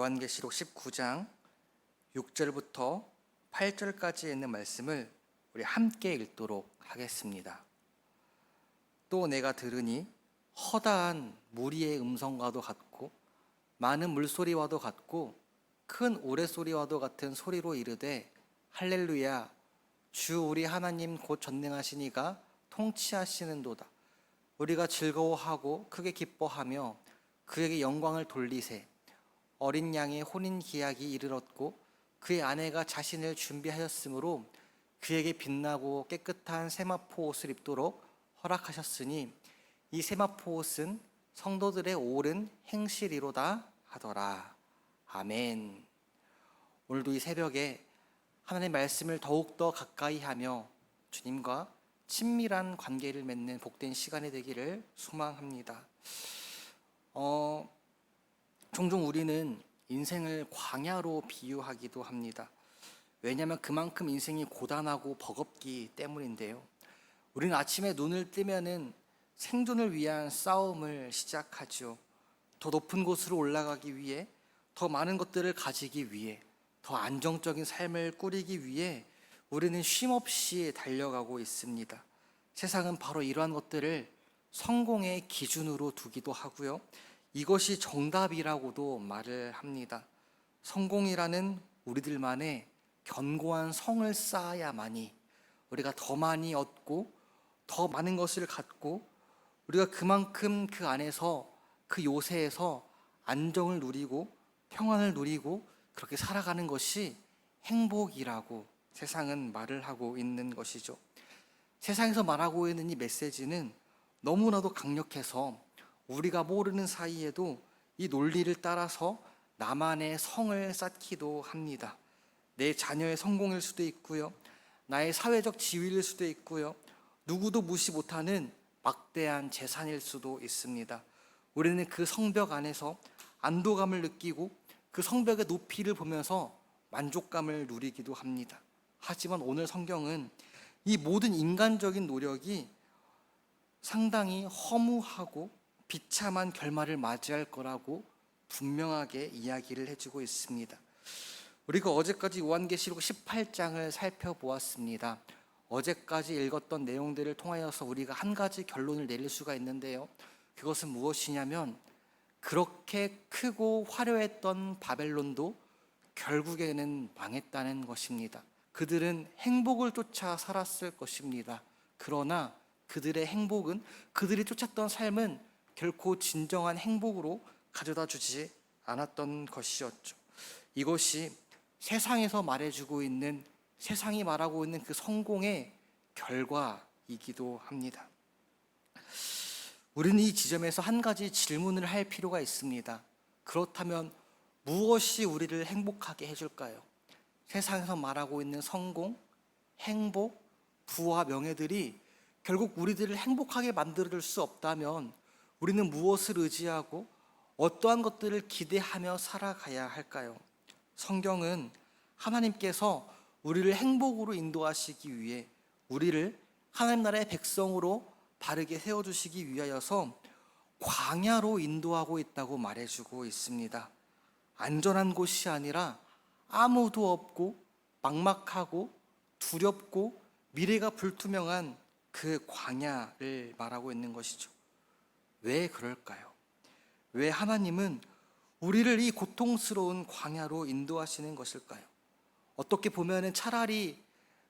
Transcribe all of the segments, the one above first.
요한계시록 19장 6절부터 8절까지 있는 말씀을 우리 함께 읽도록 하겠습니다. 또 내가 들으니 허다한 무리의 음성과도 같고 많은 물소리와도 같고 큰 오랫소리와도 같은 소리로 이르되 할렐루야, 주 우리 하나님 곧 전능하신 이가 통치하시는도다. 우리가 즐거워하고 크게 기뻐하며 그에게 영광을 돌리세. 어린 양의 혼인 기약이 이르렀고 그의 아내가 자신을 준비하였으므로 그에게 빛나고 깨끗한 세마포 옷을 입도록 허락하셨으니 이 세마포 옷은 성도들의 옳은 행실이로다 하더라. 아멘. 오늘도 이 새벽에 하나님의 말씀을 더욱더 가까이 하며 주님과 친밀한 관계를 맺는 복된 시간이 되기를 소망합니다. 종종 우리는 인생을 광야로 비유하기도 합니다. 왜냐하면 그만큼 인생이 고단하고 버겁기 때문인데요. 우리는 아침에 눈을 뜨면은 생존을 위한 싸움을 시작하죠. 더 높은 곳으로 올라가기 위해, 더 많은 것들을 가지기 위해, 더 안정적인 삶을 꾸리기 위해 우리는 쉼없이 달려가고 있습니다. 세상은 바로 이러한 것들을 성공의 기준으로 두기도 하고요. 이것이 정답이라고도 말을 합니다. 성공이라는 우리들만의 견고한 성을 쌓아야만이 우리가 더 많이 얻고 더 많은 것을 갖고 우리가 그만큼 그 안에서 그 요새에서 안정을 누리고 평안을 누리고 그렇게 살아가는 것이 행복이라고 세상은 말을 하고 있는 것이죠. 세상에서 말하고 있는 이 메시지는 너무나도 강력해서 우리가 모르는 사이에도 이 논리를 따라서 나만의 성을 쌓기도 합니다. 내 자녀의 성공일 수도 있고요, 나의 사회적 지위일 수도 있고요, 누구도 무시 못하는 막대한 재산일 수도 있습니다. 우리는 그 성벽 안에서 안도감을 느끼고 그 성벽의 높이를 보면서 만족감을 누리기도 합니다. 하지만 오늘 성경은 이 모든 인간적인 노력이 상당히 허무하고 비참한 결말을 맞이할 거라고 분명하게 이야기를 해주고 있습니다. 우리가 어제까지 요한계시록 18장을 살펴보았습니다. 어제까지 읽었던 내용들을 통하여서 우리가 한 가지 결론을 내릴 수가 있는데요. 그것은 무엇이냐면 그렇게 크고 화려했던 바벨론도 결국에는 망했다는 것입니다. 그들은 행복을 쫓아 살았을 것입니다. 그러나 그들의 행복은, 그들이 쫓았던 삶은 결코 진정한 행복으로 가져다 주지 않았던 것이었죠. 이것이 세상에서 말해주고 있는, 세상이 말하고 있는 그 성공의 결과이기도 합니다. 우리는 이 지점에서 한 가지 질문을 할 필요가 있습니다. 그렇다면 무엇이 우리를 행복하게 해줄까요? 세상에서 말하고 있는 성공, 행복, 부와 명예들이 결국 우리들을 행복하게 만들어줄 수 없다면 우리는 무엇을 의지하고 어떠한 것들을 기대하며 살아가야 할까요? 성경은 하나님께서 우리를 행복으로 인도하시기 위해 우리를 하나님 나라의 백성으로 바르게 세워주시기 위하여서 광야로 인도하고 있다고 말해주고 있습니다. 안전한 곳이 아니라 아무도 없고 막막하고 두렵고 미래가 불투명한 그 광야를 말하고 있는 것이죠. 왜 그럴까요? 왜 하나님은 우리를 이 고통스러운 광야로 인도하시는 것일까요? 어떻게 보면 차라리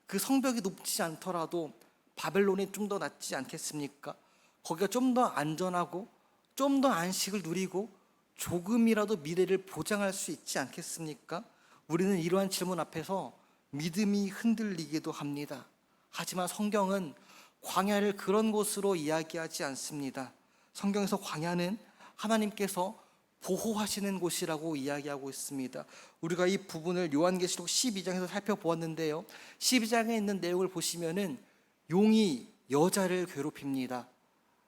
그 성벽이 높지 않더라도 바벨론이 좀 더 낫지 않겠습니까? 거기가 좀 더 안전하고 좀 더 안식을 누리고 조금이라도 미래를 보장할 수 있지 않겠습니까? 우리는 이러한 질문 앞에서 믿음이 흔들리기도 합니다. 하지만 성경은 광야를 그런 곳으로 이야기하지 않습니다. 성경에서 광야는 하나님께서 보호하시는 곳이라고 이야기하고 있습니다. 우리가 이 부분을 요한계시록 12장에서 살펴보았는데요, 12장에 있는 내용을 보시면은 용이 여자를 괴롭힙니다.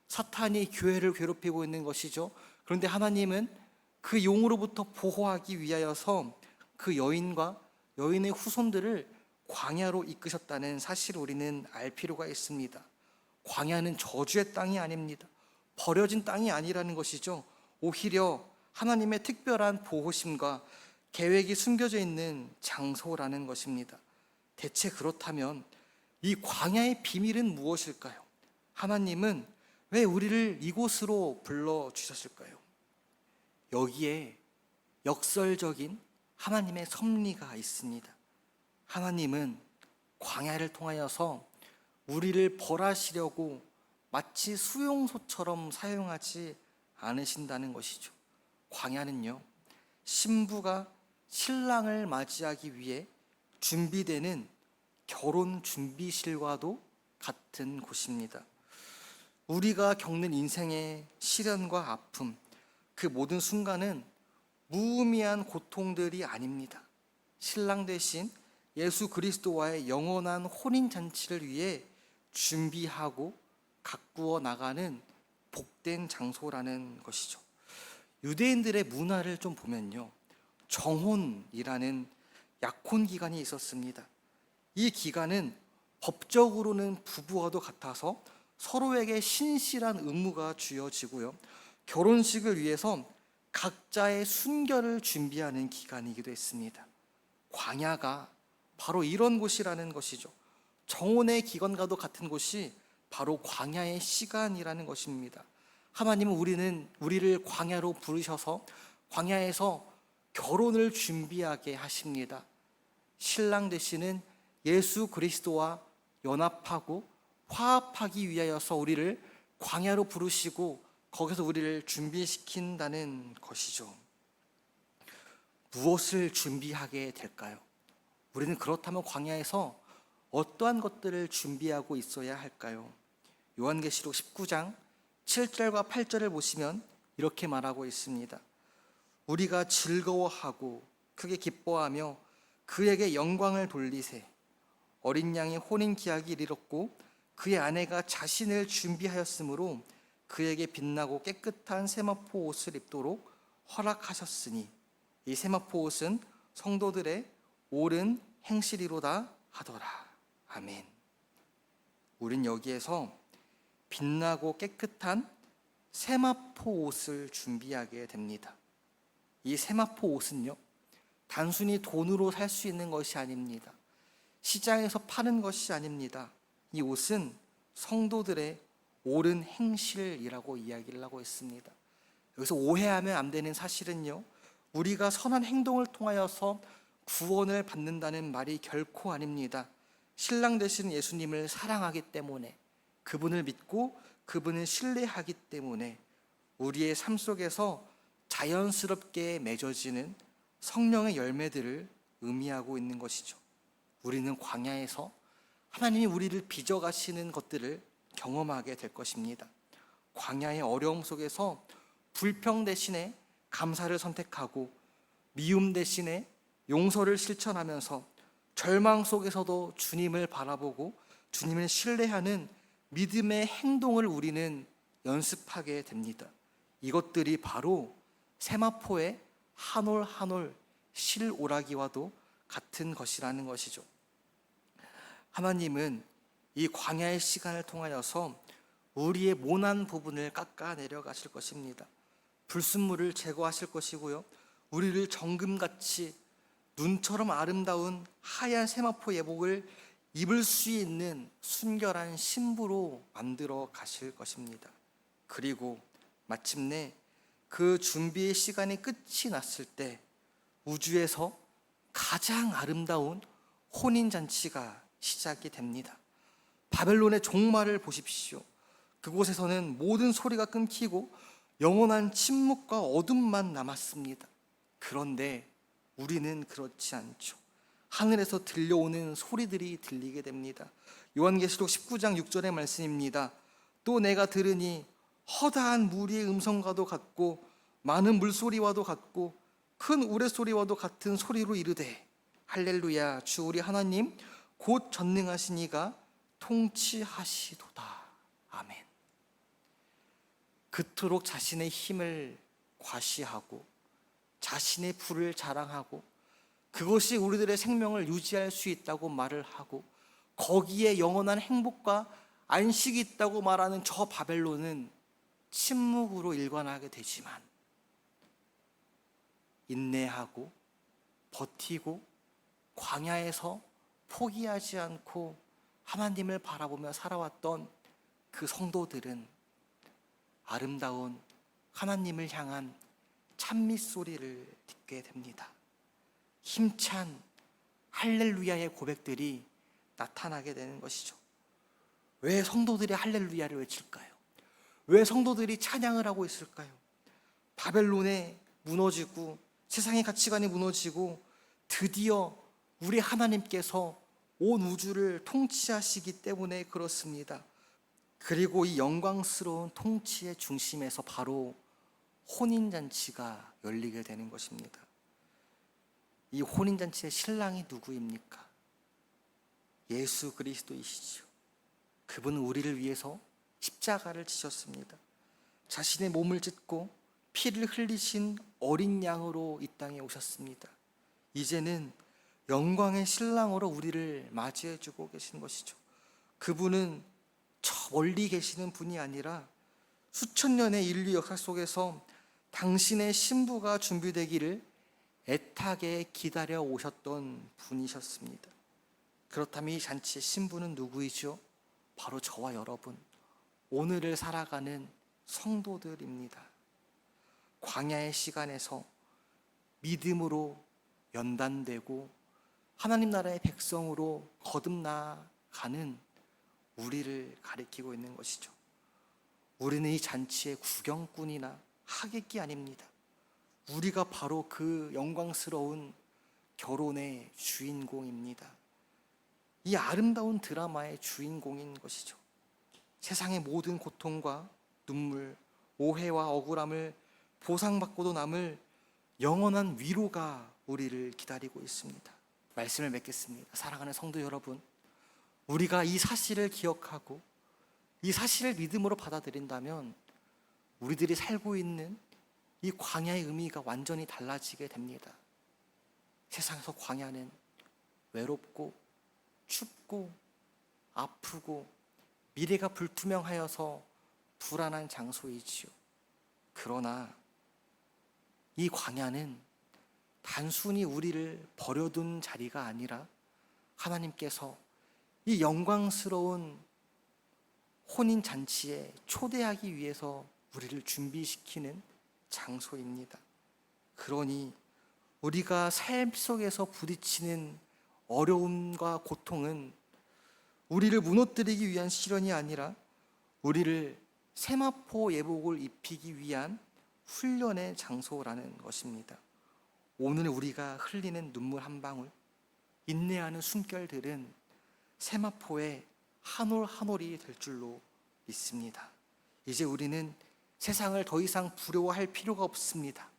사탄이 교회를 괴롭히고 있는 것이죠. 그런데 하나님은 그 용으로부터 보호하기 위하여서 그 여인과 여인의 후손들을 광야로 이끄셨다는 사실을 우리는 알 필요가 있습니다. 광야는 저주의 땅이 아닙니다. 버려진 땅이 아니라는 것이죠. 오히려 하나님의 특별한 보호심과 계획이 숨겨져 있는 장소라는 것입니다. 대체 그렇다면 이 광야의 비밀은 무엇일까요? 하나님은 왜 우리를 이곳으로 불러주셨을까요? 여기에 역설적인 하나님의 섭리가 있습니다. 하나님은 광야를 통하여서 우리를 벌하시려고 마치 수용소처럼 사용하지 않으신다는 것이죠. 광야는요, 신부가 신랑을 맞이하기 위해 준비되는 결혼 준비실과도 같은 곳입니다. 우리가 겪는 인생의 시련과 아픔, 그 모든 순간은 무의미한 고통들이 아닙니다. 신랑 대신 예수 그리스도와의 영원한 혼인잔치를 위해 준비하고 가꾸어 나가는 복된 장소라는 것이죠. 유대인들의 문화를 좀 보면요, 정혼이라는 약혼 기간이 있었습니다. 이 기간은 법적으로는 부부와도 같아서 서로에게 신실한 의무가 주어지고요, 결혼식을 위해서 각자의 순결을 준비하는 기간이기도 했습니다. 광야가 바로 이런 곳이라는 것이죠. 정혼의 기간과도 같은 곳이 바로 광야의 시간이라는 것입니다. 하나님은 우리를 광야로 부르셔서 광야에서 결혼을 준비하게 하십니다. 신랑 되시는 예수 그리스도와 연합하고 화합하기 위하여서 우리를 광야로 부르시고 거기서 우리를 준비시킨다는 것이죠. 무엇을 준비하게 될까요? 우리는 그렇다면 광야에서 어떠한 것들을 준비하고 있어야 할까요? 요한계시록 19장 7절과 8절을 보시면 이렇게 말하고 있습니다. 우리가 즐거워하고 크게 기뻐하며 그에게 영광을 돌리세. 어린 양이 혼인 기약이 이르렀고 그의 아내가 자신을 준비하였으므로 그에게 빛나고 깨끗한 세마포 옷을 입도록 허락하셨으니 이 세마포 옷은 성도들의 옳은 행실이로다 하더라. 아멘. 우린 여기에서 빛나고 깨끗한 세마포 옷을 준비하게 됩니다. 이 세마포 옷은요, 단순히 돈으로 살 수 있는 것이 아닙니다. 시장에서 파는 것이 아닙니다. 이 옷은 성도들의 옳은 행실이라고 이야기를 하고 있습니다. 여기서 오해하면 안 되는 사실은요, 우리가 선한 행동을 통하여서 구원을 받는다는 말이 결코 아닙니다. 신랑 되신 예수님을 사랑하기 때문에, 그분을 믿고 그분을 신뢰하기 때문에 우리의 삶 속에서 자연스럽게 맺어지는 성령의 열매들을 의미하고 있는 것이죠. 우리는 광야에서 하나님이 우리를 빚어가시는 것들을 경험하게 될 것입니다. 광야의 어려움 속에서 불평 대신에 감사를 선택하고 미움 대신에 용서를 실천하면서 절망 속에서도 주님을 바라보고 주님을 신뢰하는 믿음의 행동을 우리는 연습하게 됩니다. 이것들이 바로 세마포의 한 올 한 올 실오라기와도 같은 것이라는 것이죠. 하나님은 이 광야의 시간을 통하여서 우리의 모난 부분을 깎아내려 가실 것입니다. 불순물을 제거하실 것이고요, 우리를 정금같이 눈처럼 아름다운 하얀 세마포 예복을 입을 수 있는 순결한 신부로 만들어 가실 것입니다. 그리고 마침내 그 준비의 시간이 끝이 났을 때 우주에서 가장 아름다운 혼인잔치가 시작이 됩니다. 바벨론의 종말을 보십시오. 그곳에서는 모든 소리가 끊기고 영원한 침묵과 어둠만 남았습니다. 그런데 우리는 그렇지 않죠. 하늘에서 들려오는 소리들이 들리게 됩니다. 요한계시록 19장 6절의 말씀입니다. 또 내가 들으니 허다한 무리의 음성과도 같고 많은 물소리와도 같고 큰 우레소리와도 같은 소리로 이르되 할렐루야, 주 우리 하나님 곧 전능하신 이가 통치하시도다. 아멘. 그토록 자신의 힘을 과시하고 자신의 부를 자랑하고 그것이 우리들의 생명을 유지할 수 있다고 말을 하고 거기에 영원한 행복과 안식이 있다고 말하는 저 바벨론은 침묵으로 일관하게 되지만 인내하고 버티고 광야에서 포기하지 않고 하나님을 바라보며 살아왔던 그 성도들은 아름다운 하나님을 향한 찬미 소리를 듣게 됩니다. 힘찬 할렐루야의 고백들이 나타나게 되는 것이죠. 왜 성도들이 할렐루야를 외칠까요? 왜 성도들이 찬양을 하고 있을까요? 바벨론에 무너지고 세상의 가치관이 무너지고 드디어 우리 하나님께서 온 우주를 통치하시기 때문에 그렇습니다. 그리고 이 영광스러운 통치의 중심에서 바로 혼인잔치가 열리게 되는 것입니다. 이 혼인잔치의 신랑이 누구입니까? 예수 그리스도이시죠. 그분은 우리를 위해서 십자가를 지셨습니다. 자신의 몸을 찢고 피를 흘리신 어린 양으로 이 땅에 오셨습니다. 이제는 영광의 신랑으로 우리를 맞이해 주고 계신 것이죠. 그분은 저 멀리 계시는 분이 아니라 수천 년의 인류 역사 속에서 당신의 신부가 준비되기를 애타게 기다려 오셨던 분이셨습니다. 그렇다면 이 잔치의 신부는 누구이죠? 바로 저와 여러분, 오늘을 살아가는 성도들입니다. 광야의 시간에서 믿음으로 연단되고 하나님 나라의 백성으로 거듭나가는 우리를 가리키고 있는 것이죠. 우리는 이 잔치의 구경꾼이나 하객이 아닙니다. 우리가 바로 그 영광스러운 결혼의 주인공입니다. 이 아름다운 드라마의 주인공인 것이죠. 세상의 모든 고통과 눈물, 오해와 억울함을 보상받고도 남을 영원한 위로가 우리를 기다리고 있습니다. 말씀을 맺겠습니다. 사랑하는 성도 여러분, 우리가 이 사실을 기억하고 이 사실을 믿음으로 받아들인다면 우리들이 살고 있는 이 광야의 의미가 완전히 달라지게 됩니다. 세상에서 광야는 외롭고 춥고 아프고 미래가 불투명하여서 불안한 장소이지요. 그러나 이 광야는 단순히 우리를 버려둔 자리가 아니라 하나님께서 이 영광스러운 혼인잔치에 초대하기 위해서 우리를 준비시키는 장소입니다. 그러니 우리가 삶 속에서 부딪히는 어려움과 고통은 우리를 무너뜨리기 위한 시련이 아니라 우리를 세마포 예복을 입히기 위한 훈련의 장소라는 것입니다. 오늘 우리가 흘리는 눈물 한 방울, 인내하는 숨결들은 세마포의 한 올 한 올이 될 줄로 믿습니다. 이제 우리는 세상을 더 이상 두려워할 필요가 없습니다.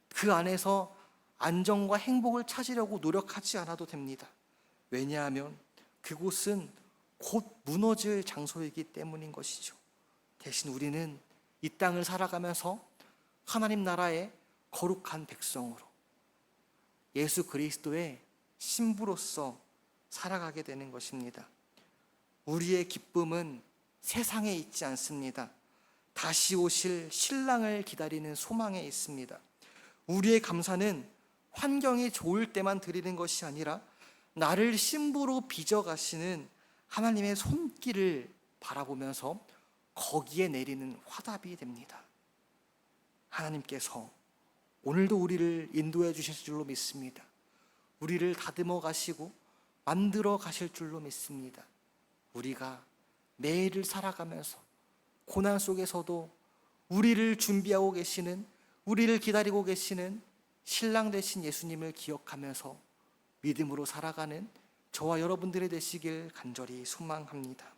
그 안에서 안정과 행복을 찾으려고 노력하지 않아도 됩니다. 왜냐하면 그곳은 곧 무너질 장소이기 때문인 것이죠. 대신 우리는 이 땅을 살아가면서 하나님 나라의 거룩한 백성으로 예수 그리스도의 신부로서 살아가게 되는 것입니다. 우리의 기쁨은 세상에 있지 않습니다. 다시 오실 신랑을 기다리는 소망에 있습니다. 우리의 감사는 환경이 좋을 때만 드리는 것이 아니라 나를 신부로 빚어가시는 하나님의 손길을 바라보면서 거기에 내리는 화답이 됩니다. 하나님께서 오늘도 우리를 인도해 주실 줄로 믿습니다. 우리를 다듬어 가시고 만들어 가실 줄로 믿습니다. 우리가 매일을 살아가면서 고난 속에서도 우리를 준비하고 계시는, 우리를 기다리고 계시는 신랑 되신 예수님을 기억하면서 믿음으로 살아가는 저와 여러분들이 되시길 간절히 소망합니다.